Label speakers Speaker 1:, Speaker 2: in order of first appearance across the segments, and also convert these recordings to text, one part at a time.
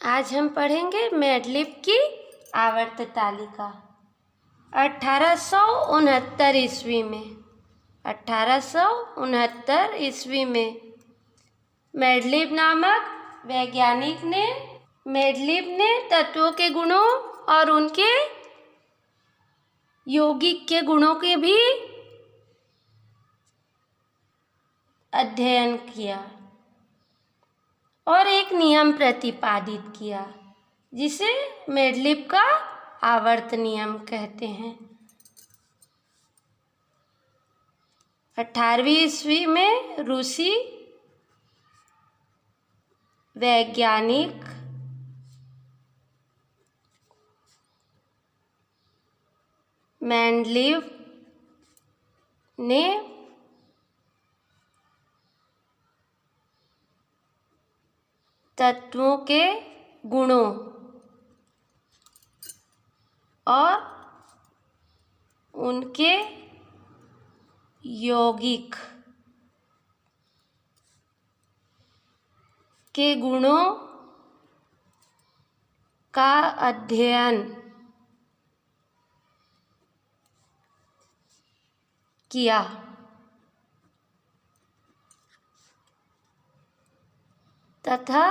Speaker 1: आज हम पढ़ेंगे मेडलिफ की आवर्त तालिका। 1869 ईस्वी में मेडलिफ नामक वैज्ञानिक ने तत्वों के गुणों और उनके यौगिक के गुणों के भी अध्ययन किया और एक नियम प्रतिपादित किया जिसे मेडलिफ का आवर्त नियम कहते हैं। 18वीं ईस्वी में रूसी वैज्ञानिक मेंडलीव ने तत्वों के गुणों और उनके यौगिक के गुणों का अध्ययन किया। तथा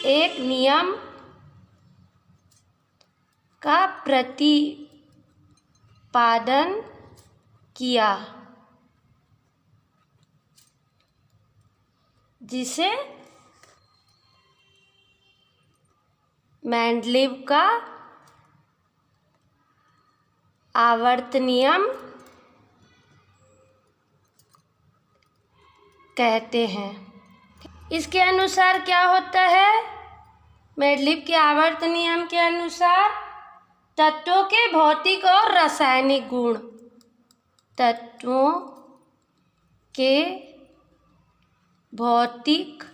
Speaker 1: एक नियम का प्रतिपादन किया जिसे मेंडलीव का आवर्त नियम कहते हैं। इसके अनुसार क्या होता है? मेडलिफ के आवर्त नियम के अनुसार तत्वों के भौतिक और रासायनिक गुण, तत्वों के भौतिक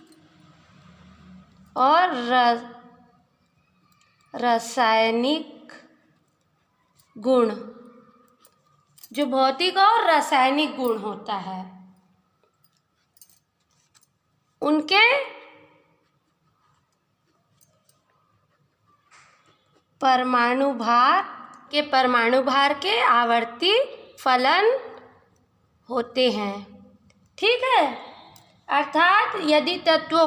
Speaker 1: और रासायनिक गुण, जो भौतिक और रासायनिक गुण होता है, उनके परमाणु भार के आवर्ती फलन होते हैं। ठीक है, अर्थात यदि तत्वों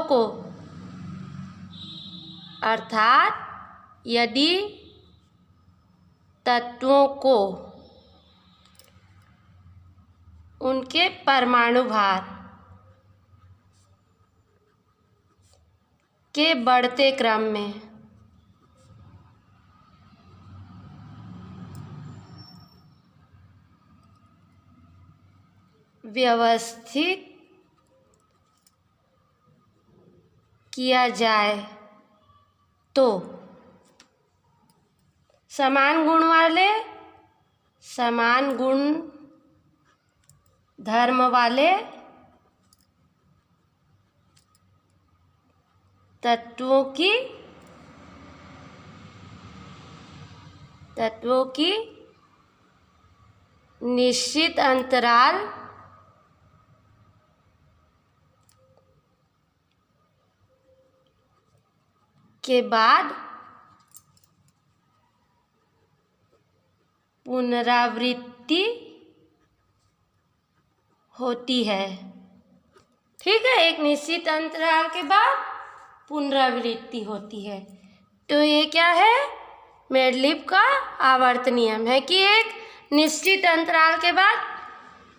Speaker 1: को उनके परमाणु भार के बढ़ते क्रम में व्यवस्थित किया जाए तो समान गुण धर्म वाले तत्वों की निश्चित अंतराल के बाद पुनरावृत्ति होती है। ठीक है, एक निश्चित अंतराल के बाद पुनरावृत्ति होती है। तो ये क्या है? मेडलिफ का आवर्त नियम है कि एक निश्चित अंतराल के बाद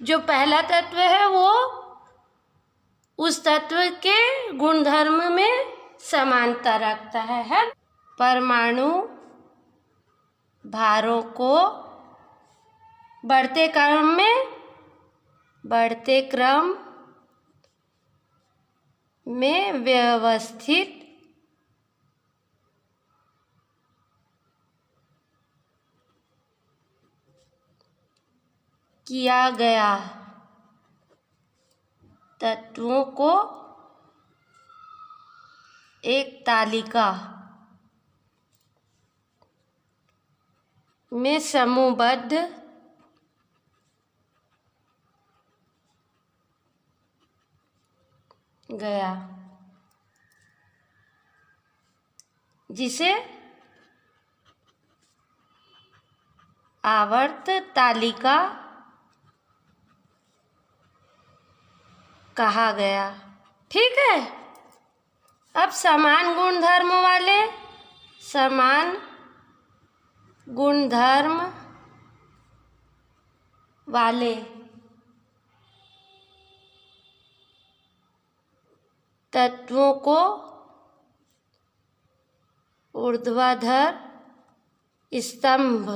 Speaker 1: जो पहला तत्व है वो उस तत्व के गुणधर्म में समानता रखता है। परमाणु भारों को बढ़ते क्रम में व्यवस्थित किया गया तत्वों को एक तालिका में समूहबद्ध गया। जिसे आवर्त तालिका कहा गया। ठीक है। अब समान गुणधर्म वाले तत्वों को ऊर्ध्वाधर स्तंभ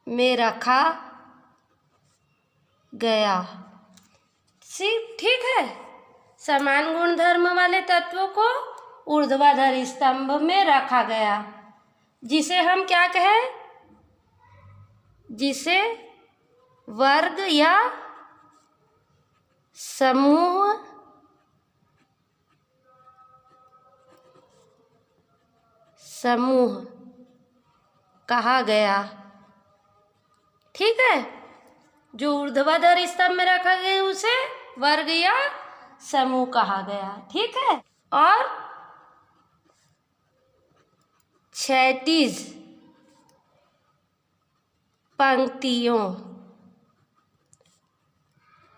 Speaker 1: में रखा गया। ठीक है। समान गुणधर्म वाले तत्वों को ऊर्ध्वाधर स्तंभ में रखा गया, जिसे हम क्या कहें, जिसे वर्ग या समूह कहा गया। ठीक है। जो ऊर्ध्वाधर स्तंभ में रखा गया उसे वर्ग या समूह कहा गया। ठीक है। और क्षैतिज पंक्तियों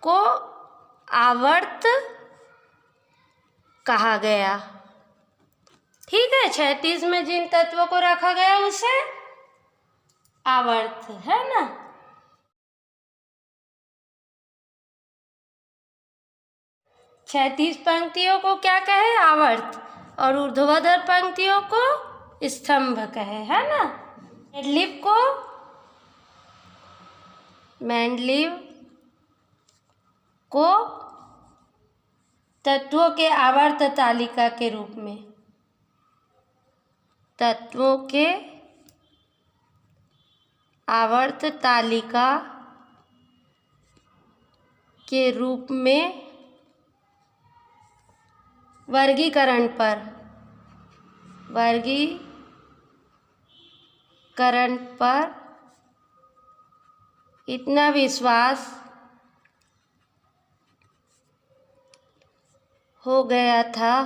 Speaker 1: को आवर्त कहा गया। ठीक है। क्षैतिज में जिन तत्वों को रखा गया उसे आवर्त, है ना। क्षैतिज पंक्तियों को क्या कहे, आवर्त, और ऊर्ध्वाधर पंक्तियों को स्तंभ कहे, है ना। मेंडलीव को तत्वों के आवर्त तालिका के रूप में आवर्त तालिका के रूप में वर्गीकरण पर इतना विश्वास हो गया था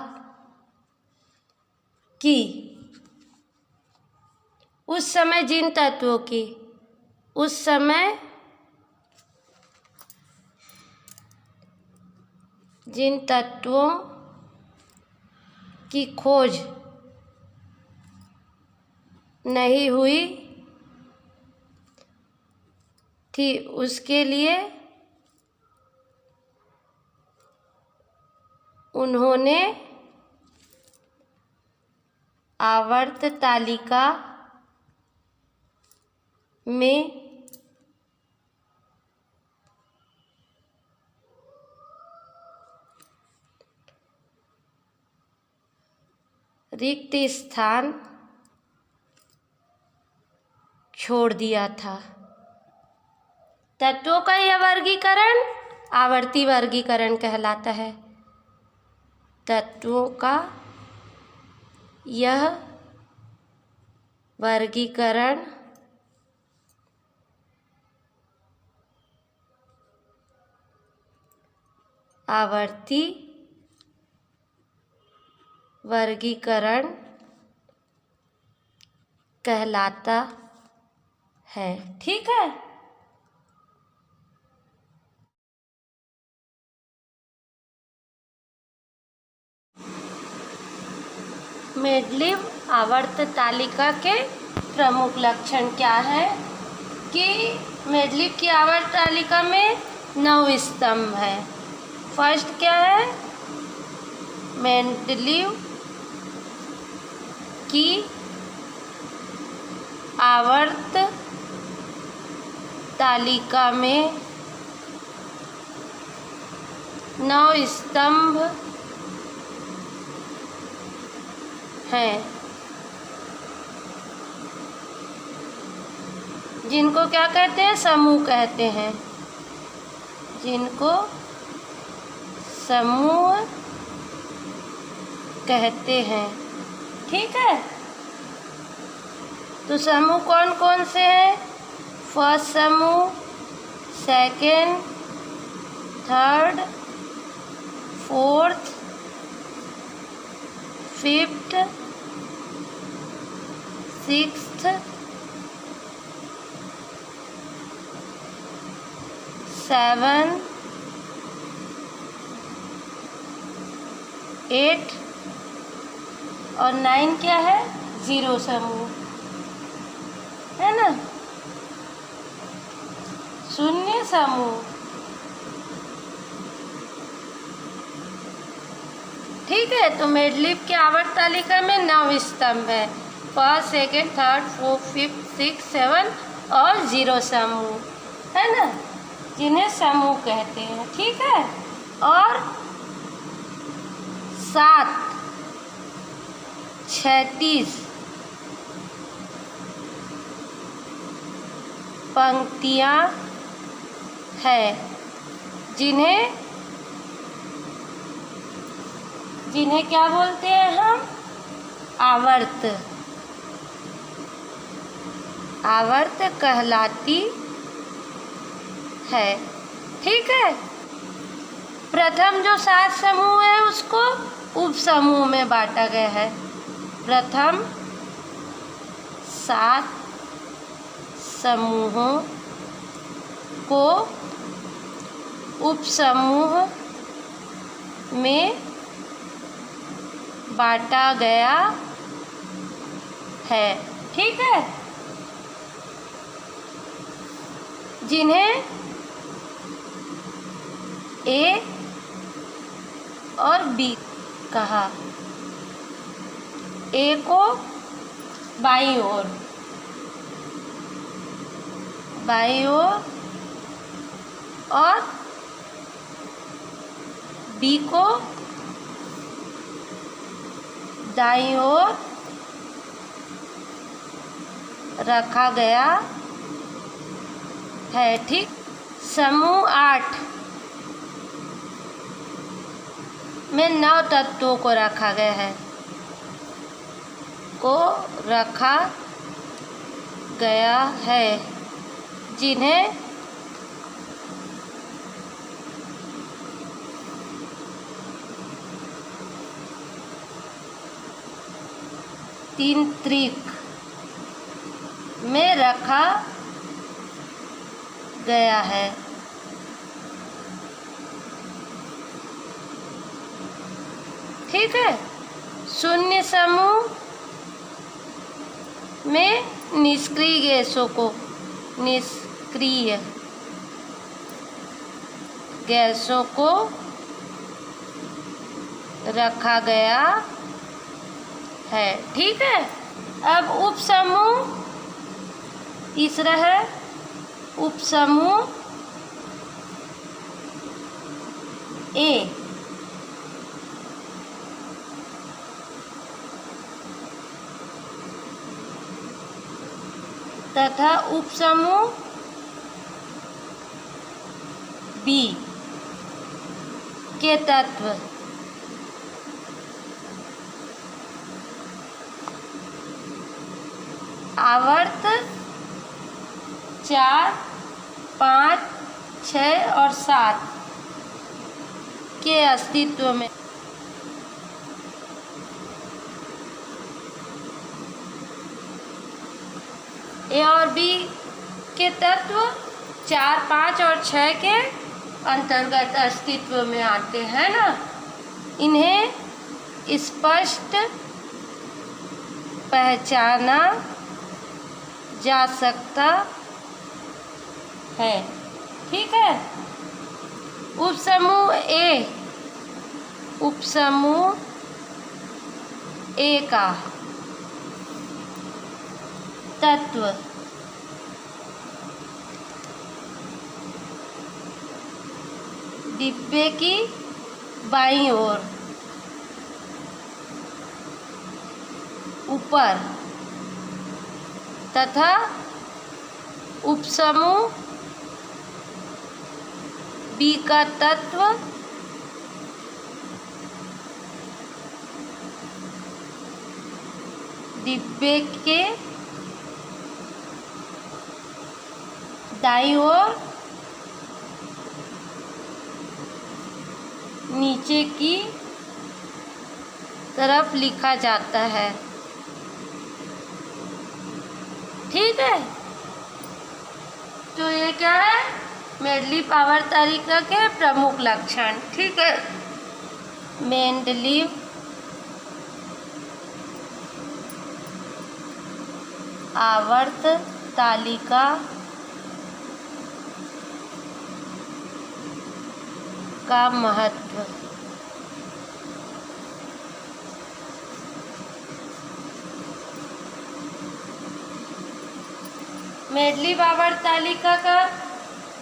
Speaker 1: कि उस समय जिन तत्वों की खोज नहीं हुई थी, उसके लिए उन्होंने आवर्त तालिका में रिक्त स्थान छोड़ दिया था। तत्वों का यह वर्गीकरण आवर्ती वर्गीकरण कहलाता है। तत्वों का यह वर्गीकरण आवर्ती वर्गीकरण कहलाता है। ठीक है। मेंडलीव आवर्त तालिका के प्रमुख लक्षण क्या है कि मेंडलीव की आवर्त तालिका में 9 स्तंभ है। फर्स्ट क्या है, मेंडलीव की आवर्त तालिका में 9 स्तंभ हैं, जिनको क्या कहते हैं, समूह कहते हैं, जिनको समूह कहते हैं। ठीक है। तो समूह कौन कौन से हैं? फर्स्ट समूह, second, third, fourth, fifth sixth, seven, eight और 9 क्या है? 0 समूह है ना, शून्य समूह। ठीक है, तो मेडलिप की आवर्त तालिका में 9 स्तंभ है, first, second, third, fourth, fifth, six, 7 और 0 समूह है ना, जिन्हें समूह कहते हैं। ठीक है, और 7 36 पंक्तियाँ है, जिन्हें क्या बोलते हैं हम? आवर्त कहलाती है। ठीक है, प्रथम जो 7 समूह है उसको उप समूह में बांटा गया है। प्रथम 7 समूहों को उप समूह में बांटा गया है। ठीक है, जिन्हें ए और बी कहा। ए को बाईं ओर और बी को दाईं ओर रखा गया है। ठीक, समूह 8 में 9 तत्वों को रखा गया है, जिन्हें तीन त्रिक में रखा गया है। ठीक है, शून्य समूह में निष्क्रिय गैसों को रखा गया है। ठीक है, अब उप समूह तीसरा है, उप समूह ए। तथा उप समूह बी के तत्व आवर्त 4, 5, 6 और 7 के अस्तित्व में ए और बी के तत्व 4, 5 और 6 के अंतर्गत अस्तित्व में आते हैं ना। इन्हें स्पष्ट पहचाना जा सकता है। ठीक है, उपसमूह ए का तत्व डिब्बे की बाईं ओर ऊपर तथा उपसमूह बी का तत्व डिब्बे के दाईं ओर नीचे की तरफ लिखा जाता है। ठीक है, तो ये क्या है, मेंडलीव आवर्त-तालिका के प्रमुख लक्षण। ठीक है, मेंडलीव आवर्त तालिका का महत्व। मेंडलीव आवर्त तालिका का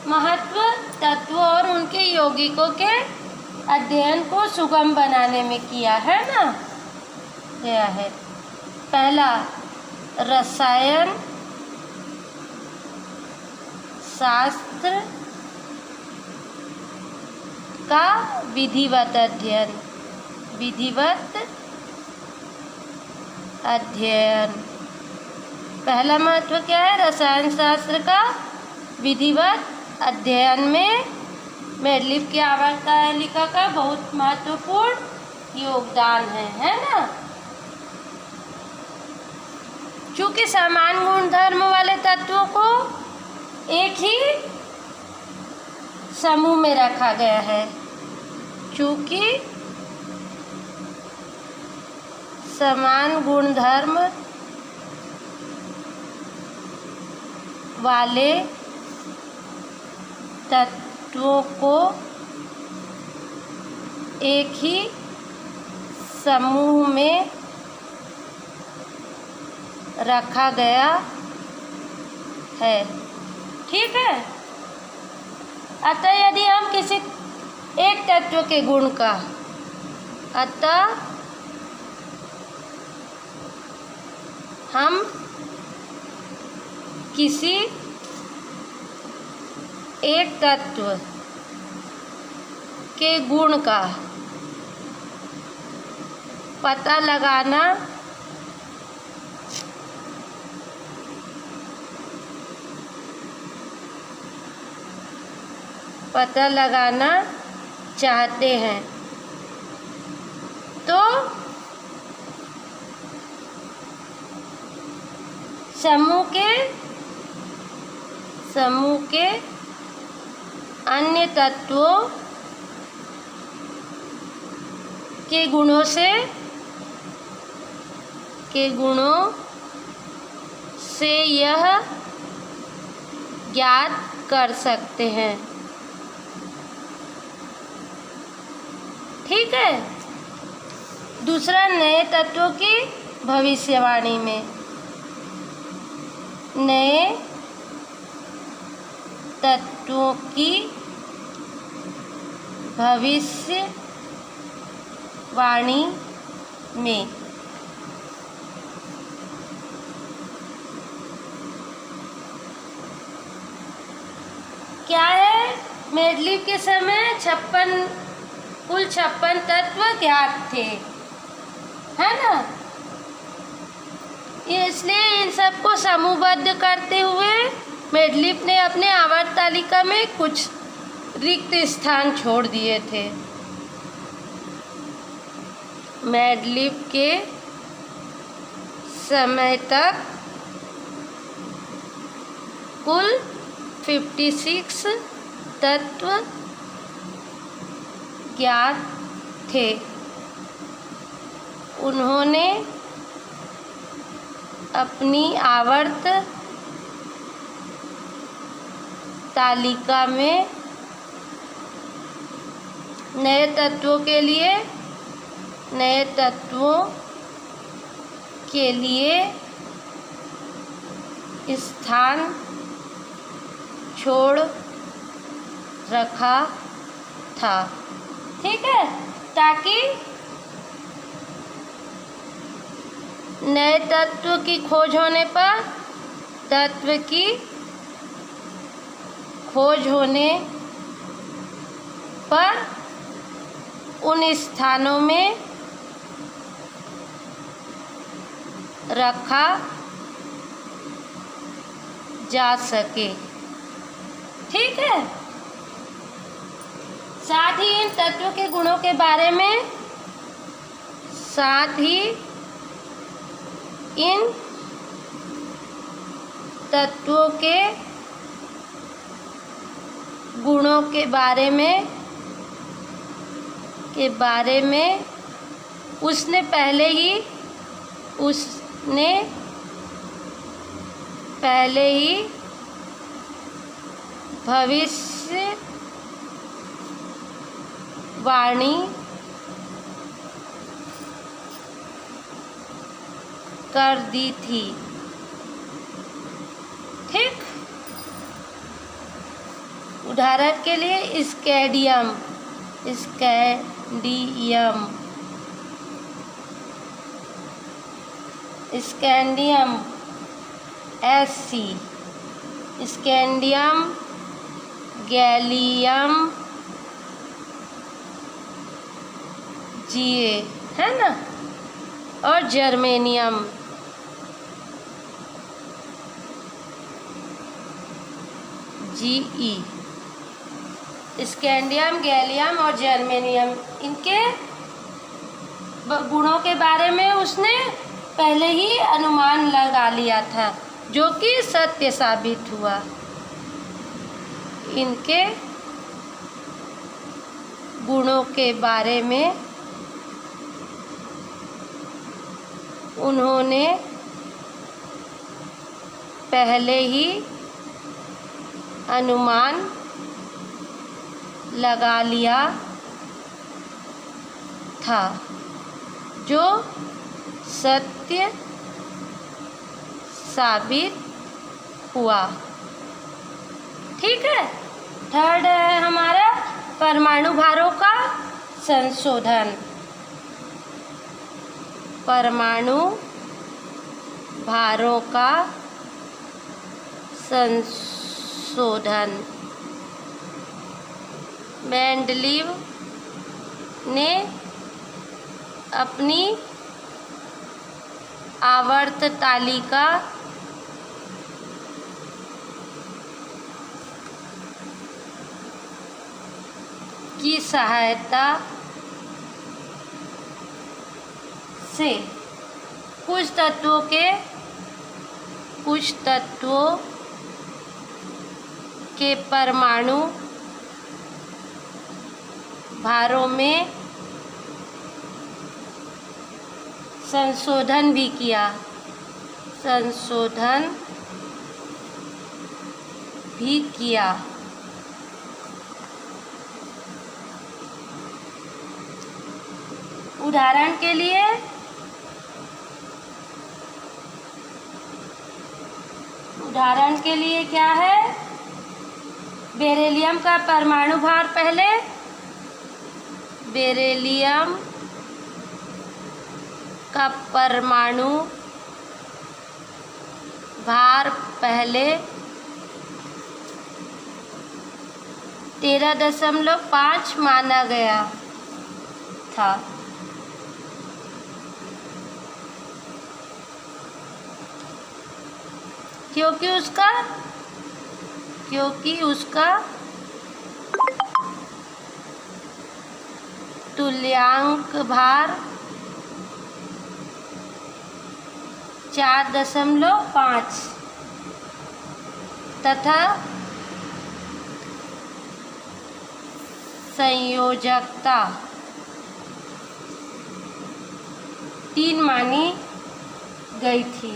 Speaker 1: महत्व तत्व और उनके यौगिकों के अध्ययन को सुगम बनाने में किया है ना, गया है। पहला, रसायन शास्त्र का विधिवत अध्ययन। विधिवत अध्ययन, पहला महत्व क्या है, रसायन शास्त्र का विधिवत अध्ययन में मेंडलीव की आवर्त तालिका का बहुत महत्वपूर्ण योगदान है ना। चूँकि समान गुणधर्म वाले तत्वों को एक ही समूह में रखा गया है, चूँकि समान गुणधर्म वाले तत्वों को एक ही समूह में रखा गया है। ठीक है, अतः यदि हम किसी एक तत्व के गुण का, अतः हम किसी एक तत्व के गुण का पता लगाना चाहते हैं तो समूह के अन्य तत्वों के गुणों से यह ज्ञात कर सकते हैं। ठीक है, दूसरा, नए तत्वों की भविष्यवाणी में। नए तत्वों की भविष्यवाणी में क्या है, मेंडलीव के समय कुल 56 तत्व ज्ञात थे, है ना। इसलिए इन सबको समूहबद्ध करते हुए मेंडलीव ने अपने आवर्त तालिका में कुछ रिक्त स्थान छोड़ दिए थे। मेंडलीव के समय तक कुल 56 तत्व ज्ञात थे। उन्होंने अपनी आवर्त तालिका में नए तत्वों के लिए स्थान छोड़ रखा था। ठीक है, ताकि नए तत्व की खोज होने पर उन स्थानों में रखा जा सके। ठीक है, साथ ही इन तत्वों के गुणों के बारे में, साथ ही इन तत्वों के गुणों के बारे में उसने पहले ही भविष्यवाणी कर दी थी। ठीक, उदाहरण के लिए scandium Sc, scandium, gallium Ga, है ना, और जर्मेनियम Ge। स्कैंडियम, गैलियम और जर्मेनियम, इनके गुणों के बारे में उसने पहले ही अनुमान लगा लिया था, जो कि सत्य साबित हुआ। इनके गुणों के बारे में उन्होंने पहले ही अनुमान लगा लिया था, जो सत्य साबित हुआ। ठीक है। थर्ड है हमारा परमाणु भारों का संशोधन। परमाणु भारों का संशोधन। मेंडलीव ने अपनी आवर्त तालिका की सहायता से कुछ तत्वों के परमाणु भारों में संशोधन भी किया। उदाहरण के लिए क्या है? बेरिलियम का परमाणु भार बेरिलियम का परमाणु भार पहले 13.5 माना गया था। क्योंकि उसका तुल्यांक भार 4.5 तथा संयोजकता 3 मानी गई थी।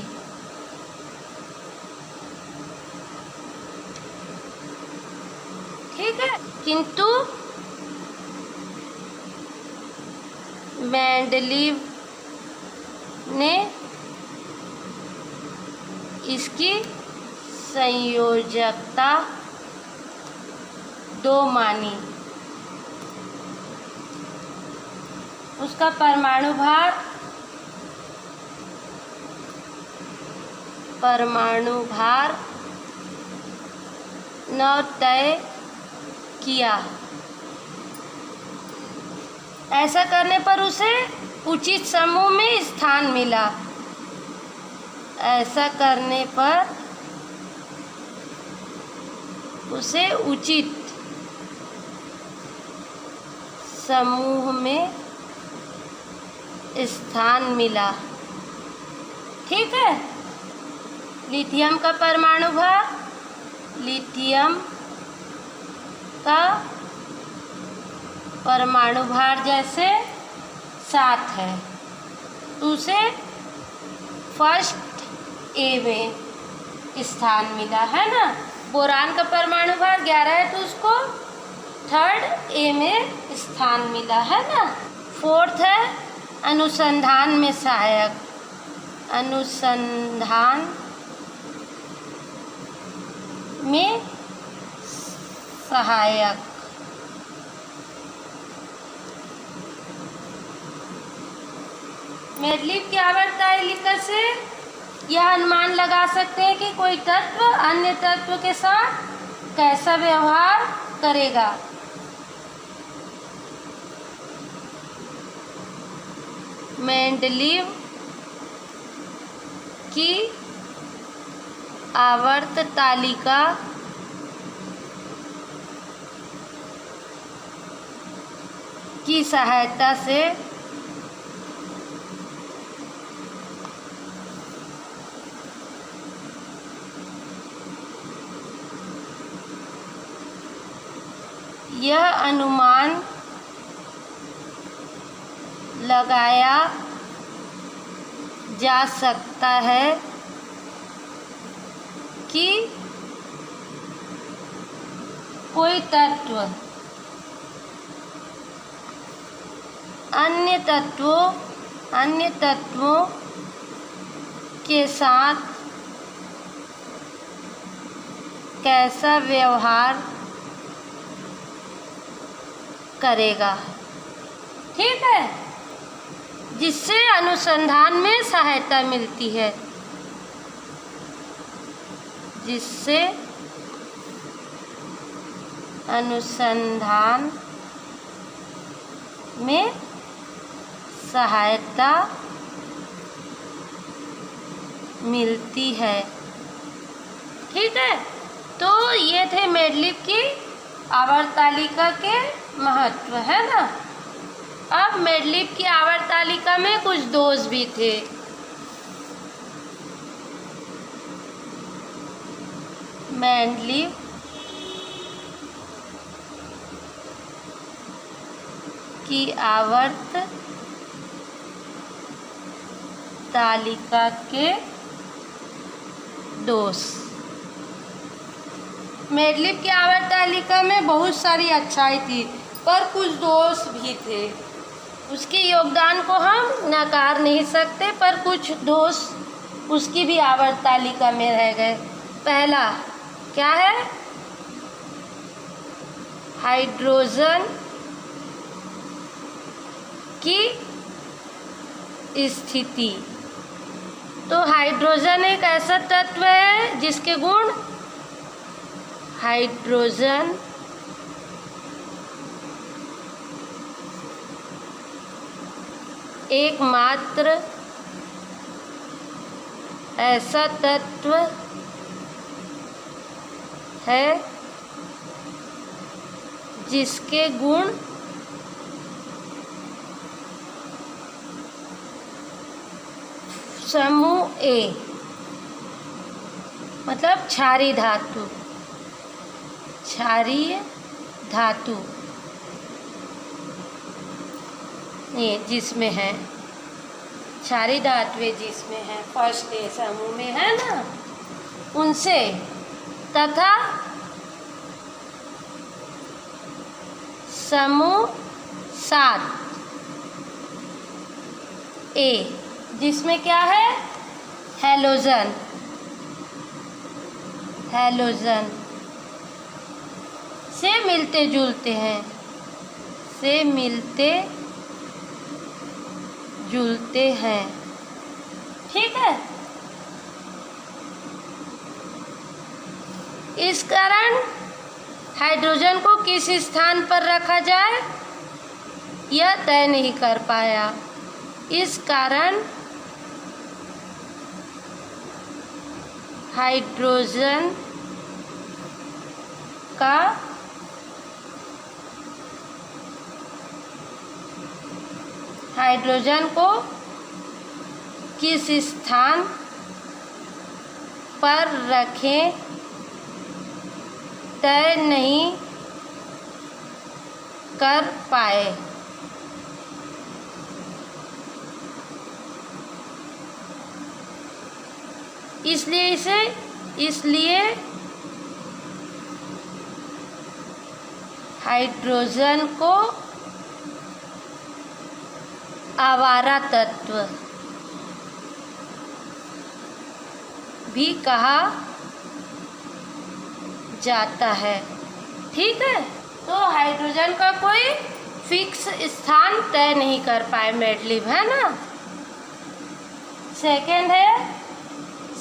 Speaker 1: ठीक है। किंतु मेंडलीव ने इसकी संयोजकता 2 मानी। उसका परमाणु भार 9 तय किया। ऐसा करने पर उसे उचित समूह में स्थान मिला। ऐसा करने पर उसे उचित समूह में स्थान मिला। ठीक है। लिथियम का परमाणु भार, लिथियम का परमाणु भार जैसे 7 है तो उसे फर्स्ट ए में स्थान मिला है ना। बोरान का परमाणु भार 11 है तो उसको थर्ड ए में स्थान मिला है ना। फोर्थ है अनुसंधान में सहायक, अनुसंधान में सहायक। मेडलिव की आवर्त तालिका से यह अनुमान लगा सकते हैं कि कोई तत्व अन्य तत्व के साथ कैसा व्यवहार करेगा। मेंडलीव की आवर्त तालिका की सहायता से यह अनुमान लगाया जा सकता है कि कोई तत्व अन्य तत्वों के साथ कैसा व्यवहार करेगा। ठीक है, जिससे अनुसंधान में सहायता मिलती है, जिससे अनुसंधान में सहायता मिलती है। ठीक है, तो ये थे मेडलिव की आवर्त तालिका के महत्व, है ना। अब मेडलिव की आवर्त तालिका में कुछ दोष भी थे। मेडलिव की आवर्त तालिका के दोष। मेडलिव की आवर्त तालिका में बहुत सारी अच्छाई थी पर कुछ दोष भी थे। उसके योगदान को हम नकार नहीं सकते, पर कुछ दोष उसकी भी आवर्त तालिका में रह गए। पहला क्या है? हाइड्रोजन की स्थिति। तो हाइड्रोजन एक ऐसा तत्व है जिसके गुण हाइड्रोजन एकमात्र ऐसा तत्व है जिसके गुण समूह ए मतलब क्षारीय धातु, क्षारीय धातु ये जिसमें है, क्षारीय धातुएं जिसमें है फर्स्ट ए समूह में है ना, उनसे तथा समूह 7 ए जिसमें क्या है? हैलोजन, हैलोजन से मिलते जुलते हैं, से मिलते जुलते हैं। ठीक है, इस कारण हाइड्रोजन को किस स्थान पर रखा जाए यह तय नहीं कर पाया। इस कारण हाइड्रोजन का हाइड्रोजन को किस स्थान पर रखें तय नहीं कर पाए। इसलिए हाइड्रोजन को आवारा तत्व भी कहा जाता है। ठीक है, तो हाइड्रोजन का कोई फिक्स स्थान तय नहीं कर पाए मेडलिव, है ना। सेकंड है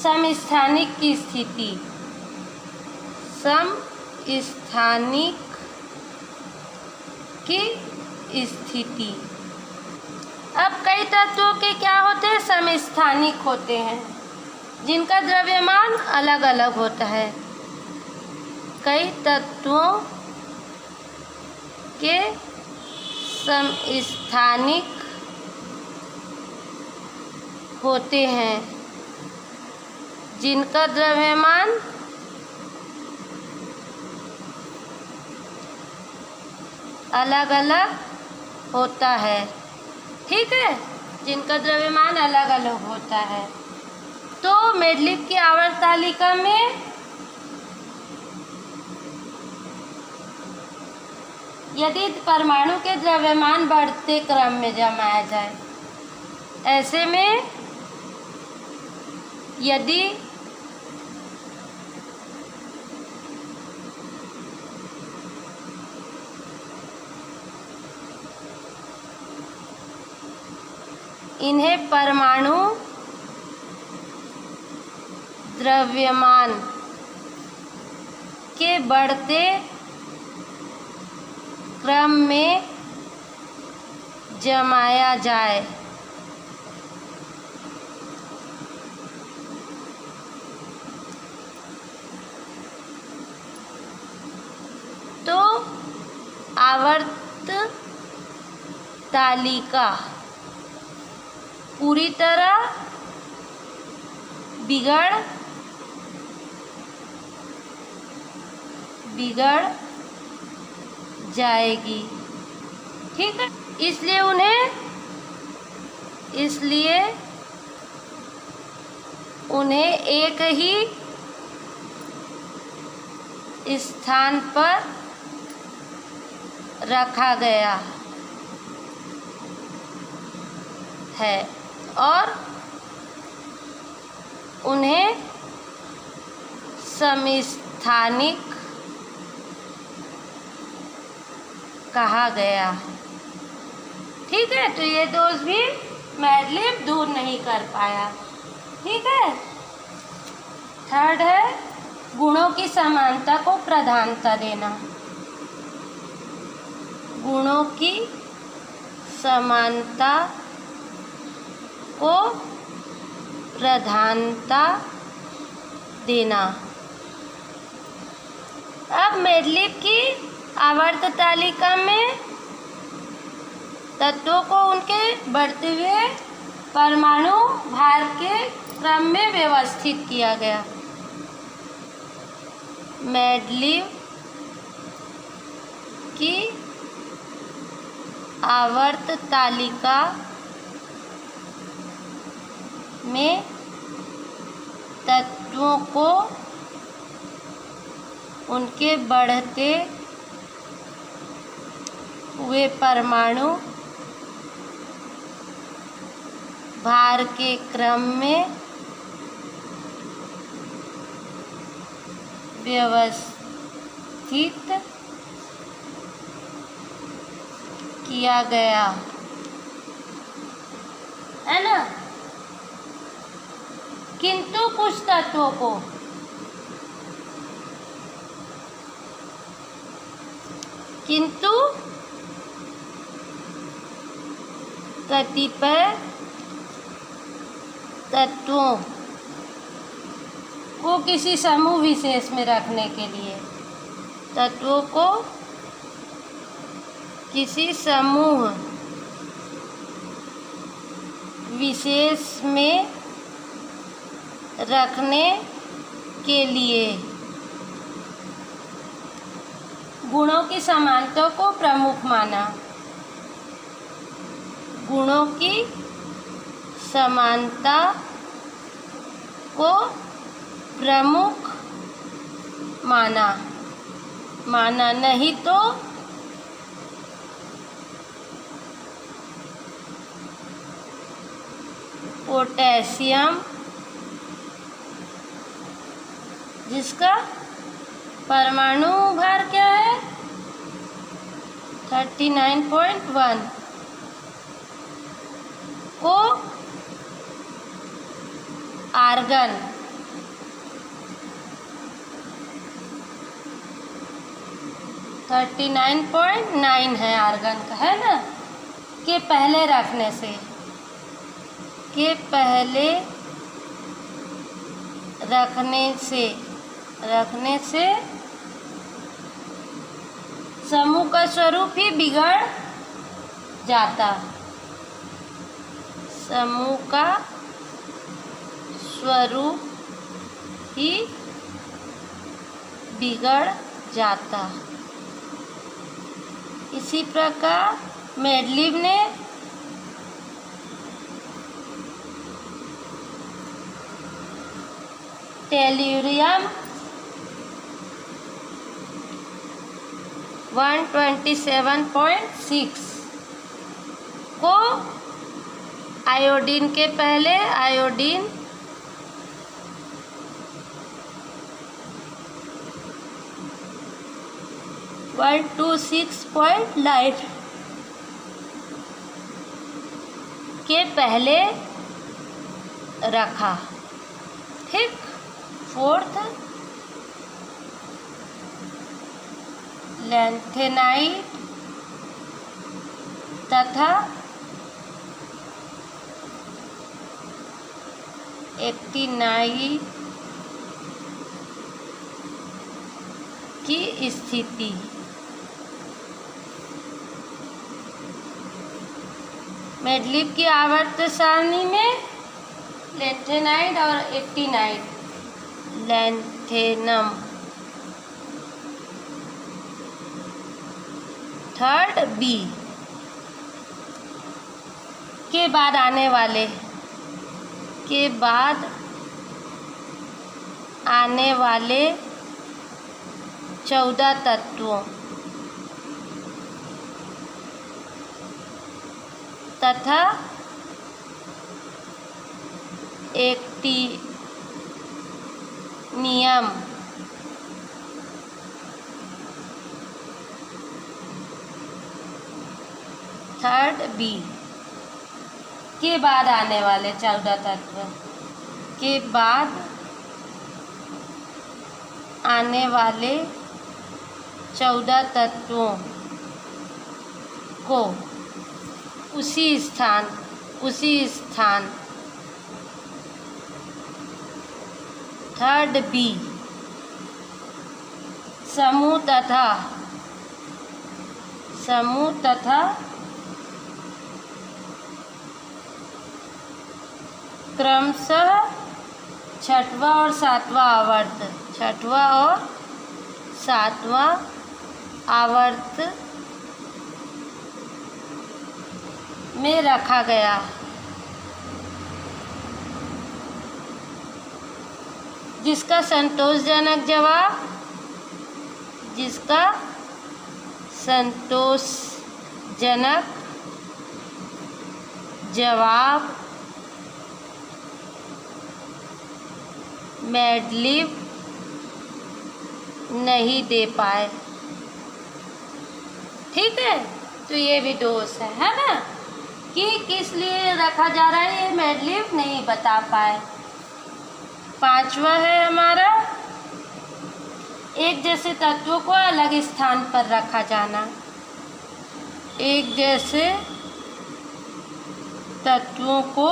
Speaker 1: समस्थानिक की स्थिति। समस्थानिक की स्थिति। अब कई तत्वों के क्या होते हैं, समस्थानिक होते हैं, जिनका द्रव्यमान अलग अलग होता है। कई तत्वों के समस्थानिक होते हैं, जिनका द्रव्यमान अलग अलग होता है। ठीक है, जिनका द्रव्यमान अलग अलग होता है। तो मेडलिव की आवर्त तालिका में यदि परमाणु के द्रव्यमान बढ़ते क्रम में जमाया जाए, ऐसे में यदि इन्हें परमाणु द्रव्यमान के बढ़ते क्रम में जमाया जाए, तो आवर्त तालिका पूरी तरह बिगड़ जाएगी। ठीक है, इसलिए उन्हें एक ही स्थान पर रखा गया है और उन्हें समस्थानिक कहा गया। ठीक है, तो ये दोष भी मेडलिव दूर नहीं कर पाया। ठीक है, थर्ड है गुणों की समानता को प्रधानता देना। गुणों की समानता को प्रधानता देना। अब मेडलिव की आवर्त तालिका में तत्वों को उनके बढ़ते हुए परमाणु भार के क्रम में व्यवस्थित किया गया। मेडलिव की आवर्त तालिका में तत्वों को उनके बढ़ते हुए परमाणु भार के क्रम में व्यवस्थित किया गया है ना। किंतु कुछ तत्वों को कतिपय तत्वों को किसी समूह विशेष में रखने के लिए तत्वों को किसी समूह विशेष में रखने के लिए गुणों की समानता को प्रमुख माना। गुणों की समानता को प्रमुख माना, माना नहीं तो पोटेशियम, जिसका परमाणु भार क्या है 39.1, को आर्गन, थर्टी 39.9 है आर्गन का, है ना, के पहले रखने से, के पहले रखने से समूह का स्वरूप ही बिगड़ जाता। समूह का स्वरूप ही बिगड़ जाता। इसी प्रकार मेंडलीव ने टेल्यूरियम 127.6 को आयोडीन के पहले आयोडीन 126.9 के पहले रखा। ठीक, फोर्थ लैंथेनाइट तथा एक्टिनाइट की स्थिति। मेंडलीव की आवर्त सारणी में लैंथेनाइट और एक्टिनाइट, लैंथेनम थर्ड बी के बाद आने वाले 14 तत्वों तथा एक्टिनियम थर्ड बी के बाद आने वाले 14 तत्व के बाद आने वाले 14 तत्वों को उसी स्थान थर्ड बी समूह तथा क्रमशः छठवां और सातवां आवर्त में रखा गया। जिसका संतोषजनक जवाब मेंडलीव नहीं दे पाए। ठीक है, तो ये भी दोष है ना, कि किस लिए रखा जा रहा है ये मेंडलीव नहीं बता पाए। पांचवा है हमारा एक जैसे तत्वों को अलग स्थान पर रखा जाना। एक जैसे तत्वों को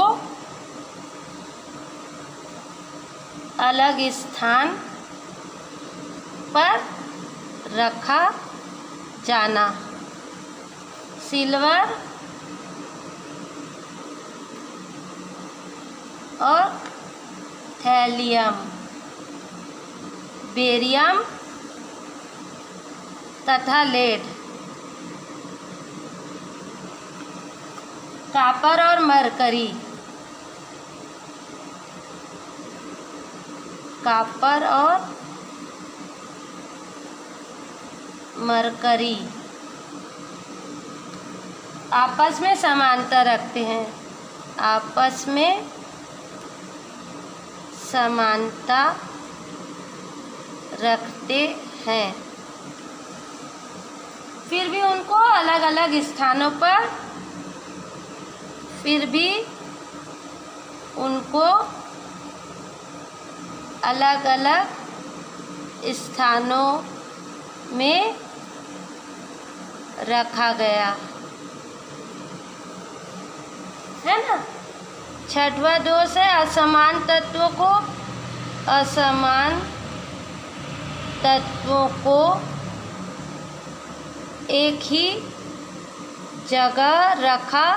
Speaker 1: अलग स्थान पर रखा जाना। सिल्वर और थैलियम बेरियम तथा लेड। कॉपर और मरकरी। कॉपर और मरकरी आपस में समानता रखते हैं। आपस में समानता रखते हैं। फिर भी उनको अलग अलग स्थानों पर अलग अलग स्थानों में रखा गया है ना। छठवां दोष है असमान तत्वों को एक ही जगह रखा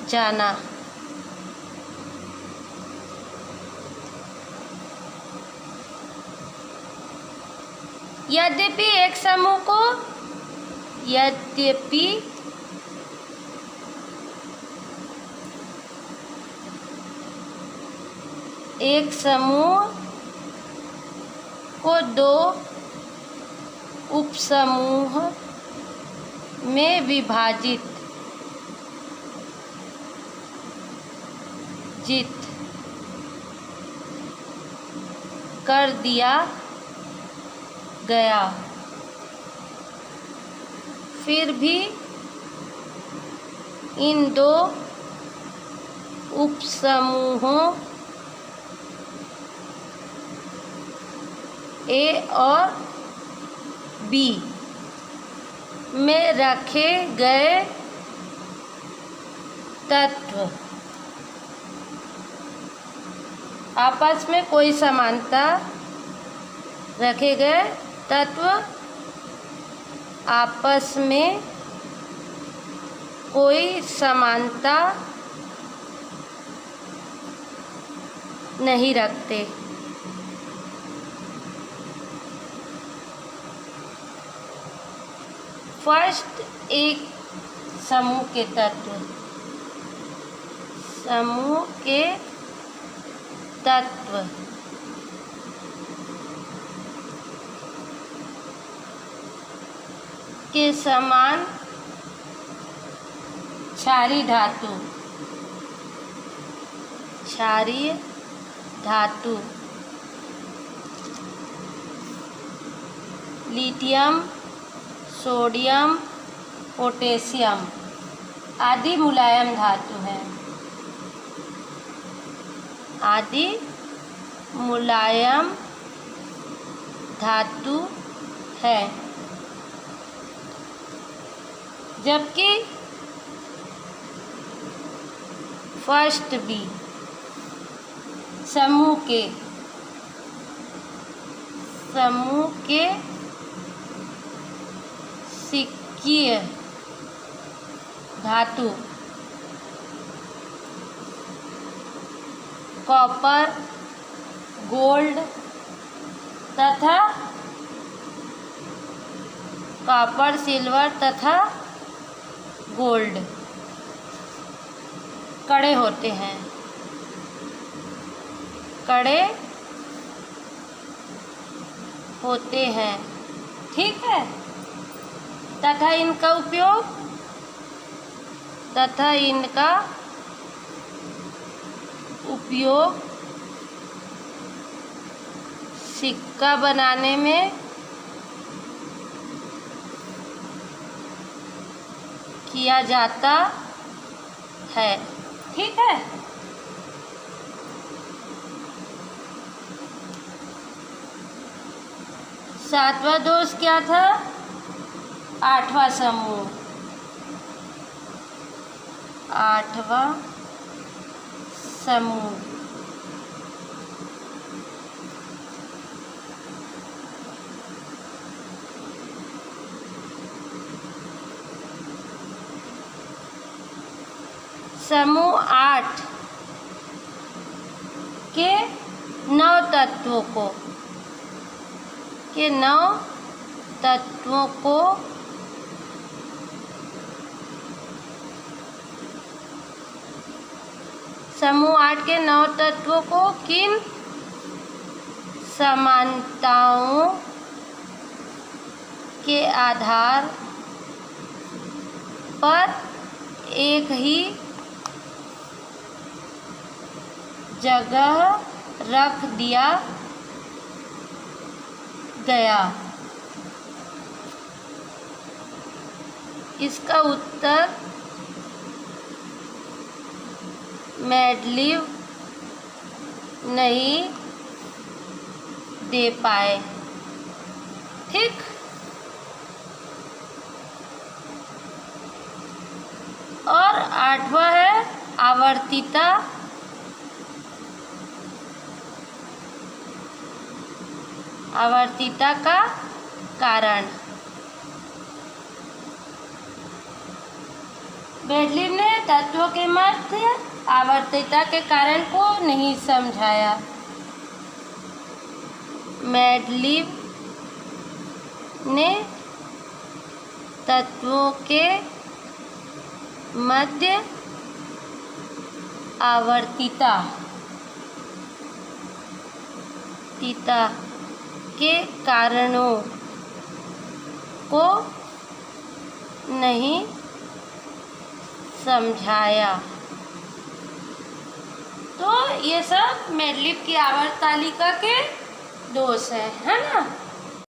Speaker 1: जाना। यद्यपि एक समूह को दो उपसमूह में विभाजित कर दिया गया, फिर भी इन दो उपसमूहों ए और बी में रखे गए तत्व आपस में कोई समानता रखे गए तत्व आपस में कोई समानता नहीं रखते। फर्स्ट, एक समूह के तत्व के समान क्षारीय धातु लिथियम, सोडियम, पोटेशियम आदि मुलायम धातु है। आदि मुलायम धातु है। जबकि फर्स्ट बी समूह के सिक्कीय धातु कॉपर, गोल्ड तथा कॉपर, सिल्वर तथा गोल्ड कड़े होते हैं। ठीक है। तथा इनका उपयोग सिक्का बनाने में किया जाता है। ठीक है। सातवां दोष क्या था? आठवां समूह। समूह 8 के 9 तत्वों को के 9 तत्वों को समूह 8 के 9 तत्वों को किन समानताओं के आधार पर एक ही जगह रख दिया गया? इसका उत्तर मेंडलीव नहीं दे पाए। ठीक। और 8वां है आवर्तीता। आवर्तीता का कारण। मेंडलीव ने तत्वों के मध्य आवर्तीता के कारण को नहीं समझाया। मेंडलीव ने तत्वों के मध्य आवर्तीता के कारणों को नहीं समझाया। तो ये सब मेंडलीव की आवर्त तालिका के दोष है ना।